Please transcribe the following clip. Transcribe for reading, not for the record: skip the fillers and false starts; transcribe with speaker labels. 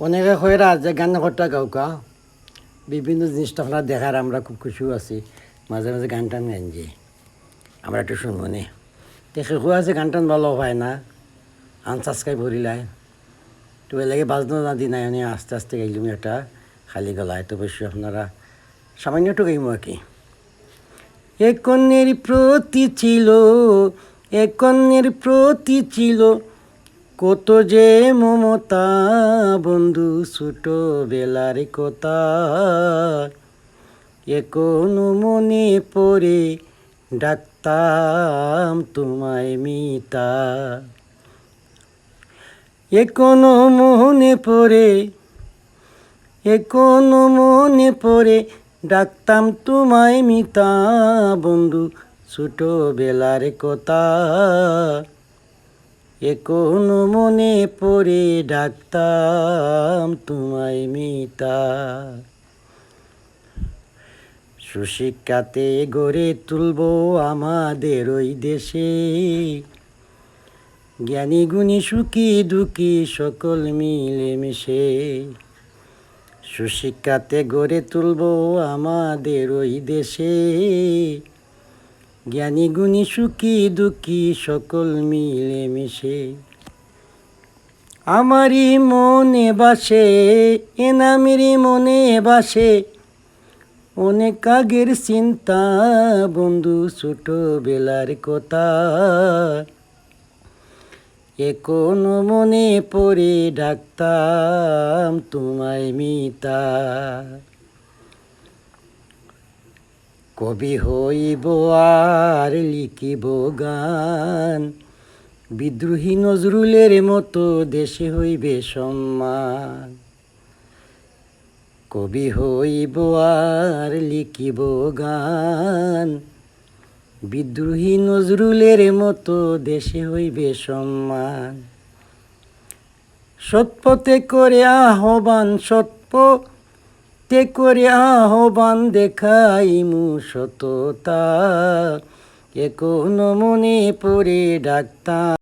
Speaker 1: অনেকে কইরা যে গান করতে গাউকা বিভিন্ন জিনিসটা আপনারা দেখার আমরা খুব খুশিও আছি। মাঝে মাঝে গান টান গাইন যে আমরা একটু শুনবো নি। দেখে হুয়া আছে গান টান ভালো হয় না, আনসাবস্ক্রাইব করিলাই তো এ লাগে বাজনা না দিন আমি আস্তে আস্তে গাইলাম একটা খালি গলায়। তো অবশ্যই আপনারা সামান্য একটু গাইমো আর কি। এক কন্যের প্রতি ছিল, এক কন্যের প্রতি ছিল কত যে মমতা, বন্ধু ছোটবেলার কথা এখনো মনে পড়ে, ডাকতাম তোমায় মিতা। এখনো মনে পড়ে, এখনো মনে পড়ে, ডাকতাম তোমায় মিতা, বন্ধু ছোটবেলার কথা এখনো মনে পড়ে, ডাকতাম তোমায় মিতা। সুশিক্ষাতে গড়ে তুলব আমাদের ওই দেশে, জ্ঞানী গুণী সুখী দুঃখী সকল মিলেমিশে। সুশিক্ষাতে গড়ে তুলব আমাদের ওই দেশে, জ্ঞানী গুণী সুখী দুঃখী সকল মিলেমিশে। আমারই মনে বাসে, এনামেরই মনে বাসে অনেক আগের চিন্তা, বন্ধু ছোটবেলার কথা এখনো মনে পড়ে, ডাকতাম তোমায় মিতা। কবি হইব আর লিখিব গান, বিদ্রোহী নজরুলের মতো দেশে হইবে সম্মান। কবি হইব আর লিখিব গান, বিদ্রোহী নজরুলের মতো দেশে হইবে সম্মান। সৎপথে করে আহ্বান, সৎপথে করে আহ্বান দেখাইমু সততা এখনো মনে পড়ে, ডাকতাম